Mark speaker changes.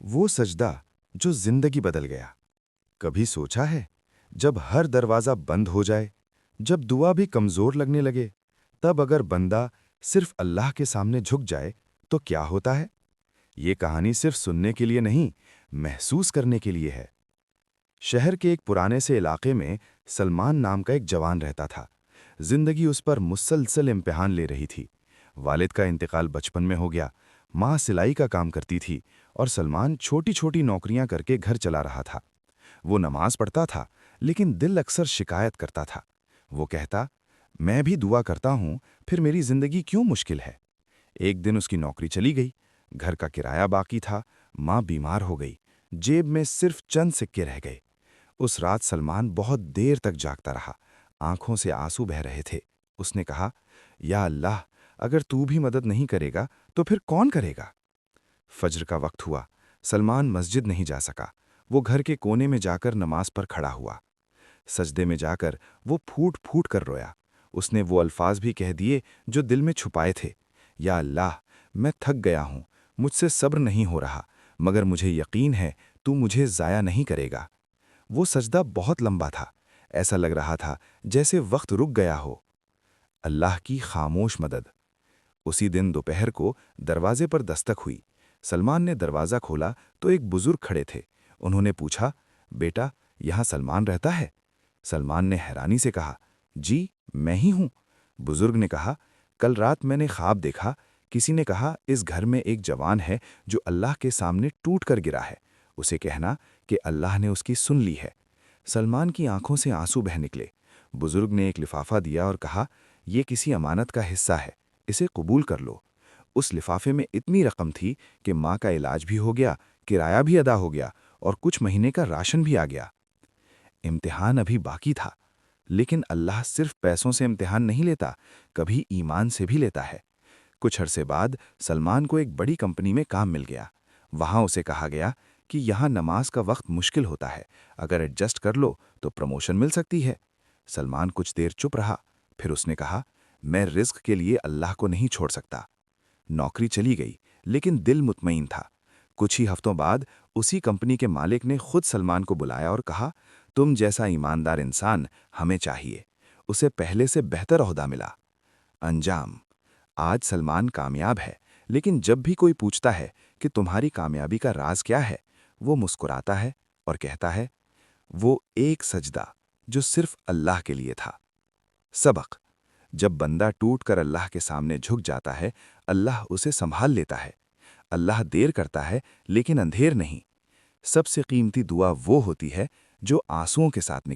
Speaker 1: وہ سجدہ جو زندگی بدل گیا۔ کبھی سوچا ہے جب ہر دروازہ بند ہو جائے، جب دعا بھی کمزور لگنے لگے، تب اگر بندہ صرف اللہ کے سامنے جھک جائے تو کیا ہوتا ہے؟ یہ کہانی صرف سننے کے لیے نہیں، محسوس کرنے کے لیے ہے۔ شہر کے ایک پرانے سے علاقے میں سلمان نام کا ایک جوان رہتا تھا۔ زندگی اس پر مسلسل امتحان لے رہی تھی۔ والد کا انتقال بچپن میں ہو گیا، ماں سلائی کا کام کرتی تھی اور سلمان چھوٹی چھوٹی نوکریاں کر کے گھر چلا رہا تھا۔ وہ نماز پڑھتا تھا لیکن دل اکثر شکایت کرتا تھا۔ وہ کہتا، میں بھی دعا کرتا ہوں، پھر میری زندگی کیوں مشکل ہے؟ ایک دن اس کی نوکری چلی گئی، گھر کا کرایہ باقی تھا، ماں بیمار ہو گئی، جیب میں صرف چند سکے رہ گئے۔ اس رات سلمان بہت دیر تک جاگتا رہا، آنکھوں سے آنسو بہہ رہے تھے۔ اس نے کہا، یا اللہ، اگر تو بھی مدد نہیں کرے گا تو پھر کون کرے گا؟ فجر کا وقت ہوا، سلمان مسجد نہیں جا سکا۔ وہ گھر کے کونے میں جا کر نماز پر کھڑا ہوا۔ سجدے میں جا کر وہ پھوٹ پھوٹ کر رویا۔ اس نے وہ الفاظ بھی کہہ دیے جو دل میں چھپائے تھے، یا اللہ، میں تھک گیا ہوں، مجھ سے صبر نہیں ہو رہا، مگر مجھے یقین ہے تو مجھے ضائع نہیں کرے گا۔ وہ سجدہ بہت لمبا تھا، ایسا لگ رہا تھا جیسے وقت رک گیا ہو۔ اللہ کی خاموش مدد۔ اسی دن دوپہر کو دروازے پر دستک ہوئی۔ سلمان نے دروازہ کھولا تو ایک بزرگ کھڑے تھے۔ انہوں نے پوچھا، بیٹا، یہاں سلمان رہتا ہے؟ سلمان نے حیرانی سے کہا، جی، میں ہی ہوں۔ بزرگ نے کہا، کل رات میں نے خواب دیکھا، کسی نے کہا اس گھر میں ایک جوان ہے جو اللہ کے سامنے ٹوٹ کر گرا ہے، اسے کہنا کہ اللہ نے اس کی سن لی ہے۔ سلمان کی آنکھوں سے آنسو بہہ نکلے۔ بزرگ نے ایک لفافہ دیا اور کہا، یہ کسی امانت کا حصہ ہے، اسے قبول کر لو۔ اس لفافے میں اتنی رقم تھی کہ ماں کا علاج بھی ہو گیا، کرایہ بھی ادا ہو گیا اور کچھ مہینے کا راشن بھی آ گیا۔ امتحان ابھی باقی تھا، لیکن اللہ صرف پیسوں سے امتحان نہیں لیتا، کبھی ایمان سے بھی لیتا ہے۔ کچھ عرصے بعد سلمان کو ایک بڑی کمپنی میں کام مل گیا۔ وہاں اسے کہا گیا کہ یہاں نماز کا وقت مشکل ہوتا ہے، اگر ایڈجسٹ کر لو تو پروموشن مل سکتی ہے۔ سلمان کچھ دیر چپ رہا، پھر اس نے کہا، میں رزق کے لیے اللہ کو نہیں چھوڑ سکتا۔ نوکری چلی گئی، لیکن دل مطمئن تھا۔ کچھ ہی ہفتوں بعد اسی کمپنی کے مالک نے خود سلمان کو بلایا اور کہا، تم جیسا ایماندار انسان ہمیں چاہیے۔ اسے پہلے سے بہتر عہدہ ملا۔ انجام: آج سلمان کامیاب ہے، لیکن جب بھی کوئی پوچھتا ہے کہ تمہاری کامیابی کا راز کیا ہے، وہ مسکراتا ہے اور کہتا ہے، وہ ایک سجدہ جو صرف اللہ کے لیے تھا۔ سبق: جب بندہ ٹوٹ کر اللہ کے سامنے جھک جاتا ہے، اللہ اسے سنبھال لیتا ہے۔ اللہ دیر کرتا ہے لیکن اندھیر نہیں۔ سب سے قیمتی دعا وہ ہوتی ہے جو آنسوؤں کے ساتھ نکلتی ہے۔